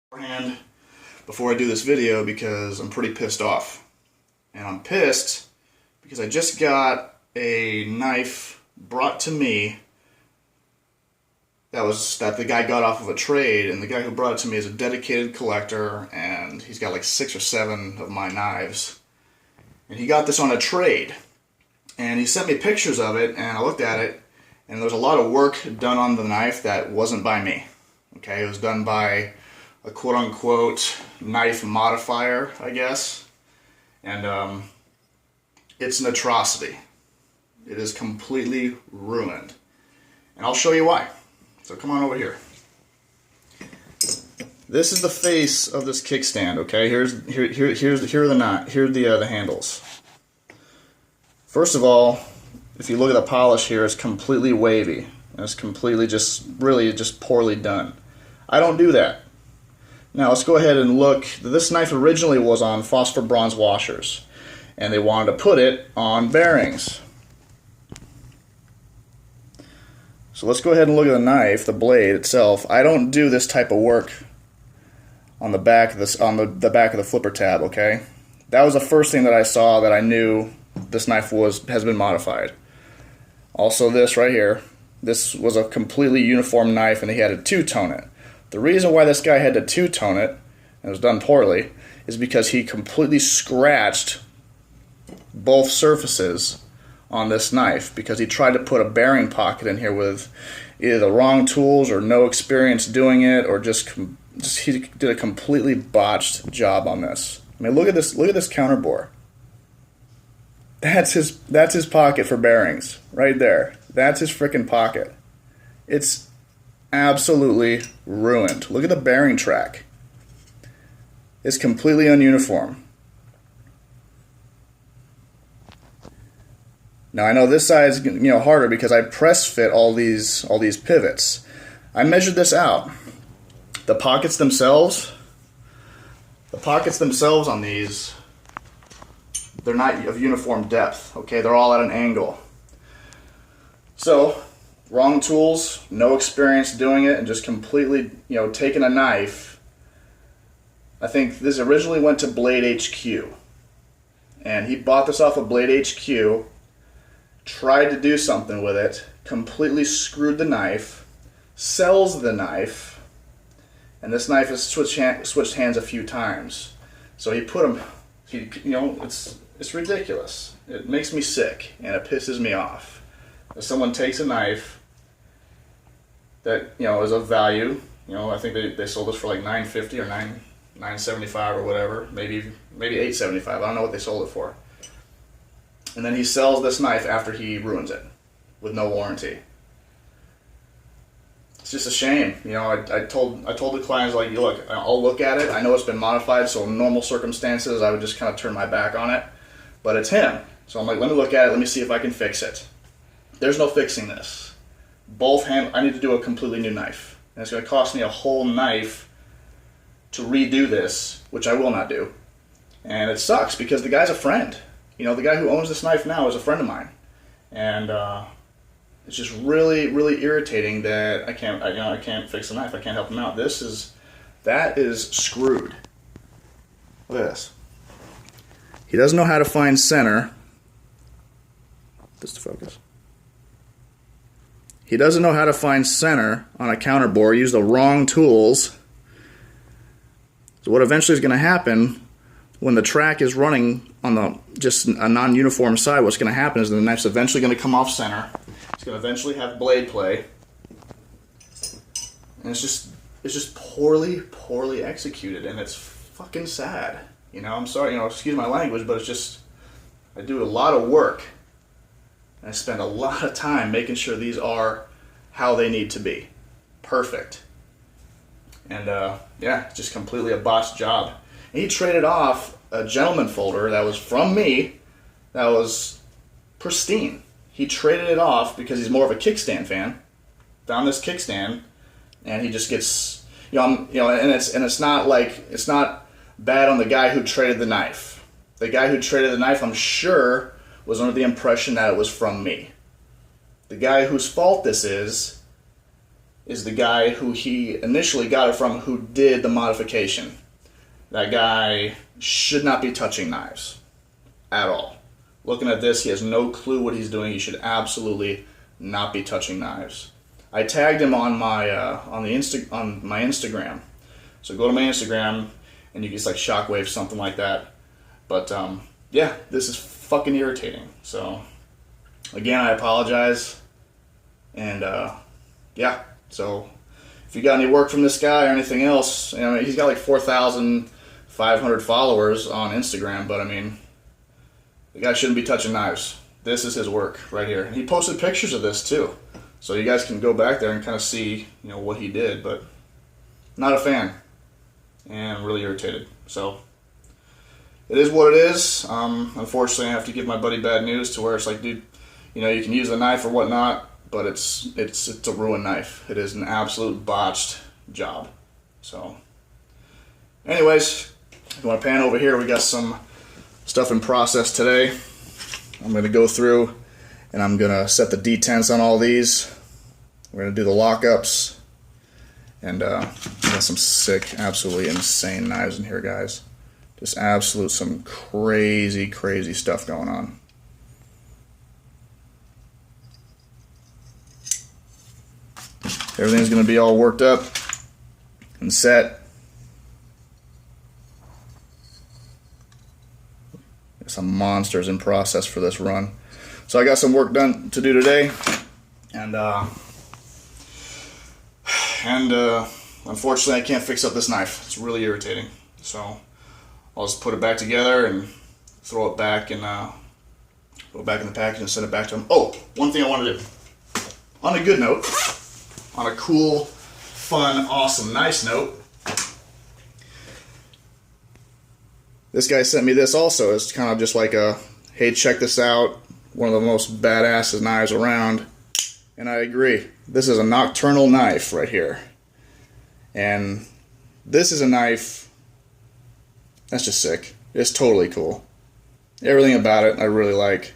beforehand before I do this video because I'm pretty pissed off. And I'm pissed because I just got a knife brought to me that the guy got off of a trade, and the guy who brought it to me is a dedicated collector, and he's got like 6 or 7 of my knives. And he got this on a trade. And he sent me pictures of it, and I looked at it, and there was a lot of work done on the knife that wasn't by me. Okay, it was done by a quote-unquote knife modifier, I guess. And it's an atrocity. It is completely ruined. And I'll show you why. So come on over here. This is the face of this kickstand, okay? Here are the handles. First of all, if you look at the polish here, it's completely wavy. And it's completely really poorly done. I don't do that. Now let's go ahead and look. This knife originally was on phosphor bronze washers, and they wanted to put it on bearings. So let's go ahead and look at the knife, the blade itself. I don't do this type of work on the back of this, on the back of the flipper tab, okay? That was the first thing that I saw that I knew this knife has been modified. Also this right here, this was a completely uniform knife and he had to two-tone it. The reason why this guy had to two-tone it, and it was done poorly, is because he completely scratched both surfaces on this knife because he tried to put a bearing pocket in here with either the wrong tools or no experience doing it, or just he did a completely botched job on this. I mean, look at this counter bore. That's his pocket for bearings right there. That's his frickin' pocket. It's absolutely ruined. Look at the bearing track. It's completely ununiform. Now I know this side's harder because I press fit all these pivots. I measured this out. The pockets themselves on these, they're not of uniform depth. Okay, they're all at an angle. So wrong tools, no experience doing it, and just completely taking a knife. I think this originally went to Blade HQ, and he bought this off of Blade HQ. Tried to do something with it, completely screwed the knife, sells the knife, and this knife has switched hands a few times. So he put them, it's ridiculous. It makes me sick and it pisses me off. If someone takes a knife that is of value, I think they sold this for like $950 or $975 or whatever, maybe $875. I don't know what they sold it for. And then he sells this knife after he ruins it with no warranty. It's just a shame. I told the clients, like, look, I'll look at it. I know it's been modified, so in normal circumstances I would just kind of turn my back on it. But it's him. So I'm like, let me look at it. Let me see if I can fix it. There's no fixing this. I need to do a completely new knife. And it's going to cost me a whole knife to redo this, which I will not do. And it sucks because the guy's a friend. The guy who owns this knife now is a friend of mine, and it's just really, really irritating that I can't fix the knife. I can't help him out. That is screwed. Look at this. He doesn't know how to find center. Just to focus. He doesn't know how to find center on a counter bore. Use the wrong tools. So what eventually is going to happen when the track is running on just a non-uniform side, what's going to happen is the knife's eventually going to come off center. It's going to eventually have blade play, and it's just poorly executed, and it's fucking sad. I'm sorry, excuse my language, but it's just, I do a lot of work, and I spend a lot of time making sure these are how they need to be, perfect. And yeah, just completely a botched job. And he traded off a gentleman folder that was from me, that was pristine. He traded it off because he's more of a kickstand fan. Found this kickstand, and he just gets, and it's not bad on the guy who traded the knife. The guy who traded the knife, I'm sure, was under the impression that it was from me. The guy whose fault this is is the guy who he initially got it from, who did the modification. That guy should not be touching knives at all. Looking at this, he has no clue what he's doing. He should absolutely not be touching knives. I tagged him on my on my Instagram. So go to my Instagram and you can just like shockwave something like that. But yeah, this is fucking irritating. So again, I apologize. And yeah, so if you got any work from this guy or anything else, you know, he's got like 4,500 followers on Instagram, but I mean, the guy shouldn't be touching knives. This is his work right here. And he posted pictures of this too. So you guys can go back there and kind of see, you know, what he did, but not a fan. And I'm really irritated. So it is what it is. Unfortunately, I have to give my buddy bad news to where it's like, dude, you know, you can use the knife or whatnot, but it's a ruined knife. It is an absolute botched job. So anyways, if you want to pan over here, we got some stuff in process today. I'm going to go through and I'm going to set the detents on all these. We're going to do the lockups. And we got some sick, absolutely insane knives in here, guys. Just absolute some crazy, crazy stuff going on. Everything's going to be all worked up and set. Some monsters in process for this run. So I got some work done to do today, and unfortunately I can't fix up this knife. It's really irritating. So I'll just put it back together and throw it back and go back in the package and send it back to him. Oh, one thing I want to do. On a good note, on a cool, fun, awesome, nice note, this guy sent me this also. It's kind of just like a, hey, check this out. One of the most badass knives around. And I agree. This is a Nocturnal knife right here. And this is a knife that's just sick. It's totally cool. Everything about it I really like.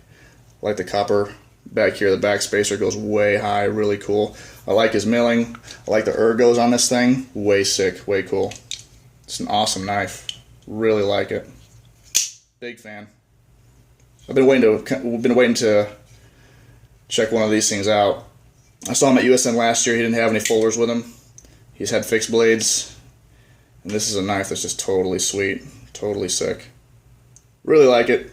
I like the copper back here. The back spacer goes way high. Really cool. I like his milling. I like the ergos on this thing. Way sick. Way cool. It's an awesome knife. Really like it. Big fan. I've been waiting to check one of these things out. I saw him at USN last year. He didn't have any folders with him. He's had fixed blades. And this is a knife that's just totally sweet. Totally sick. Really like it.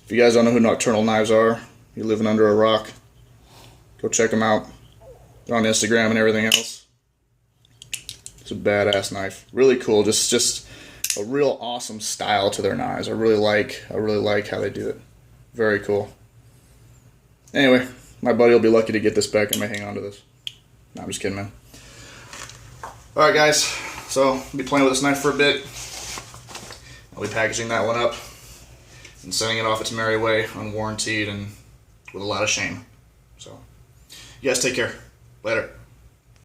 If you guys don't know who Nocturnal Knives are, you're living under a rock, go check them out. They're on Instagram and everything else. It's a badass knife. Really cool. Just a real awesome style to their knives. I really like how they do it. Very cool. Anyway, my buddy will be lucky to get this back. I may hang on to this. No, I'm just kidding, man. Alright guys, so I'll be playing with this knife for a bit. I'll be packaging that one up and sending it off its merry way, unwarranted and with a lot of shame. So, you guys take care. Later.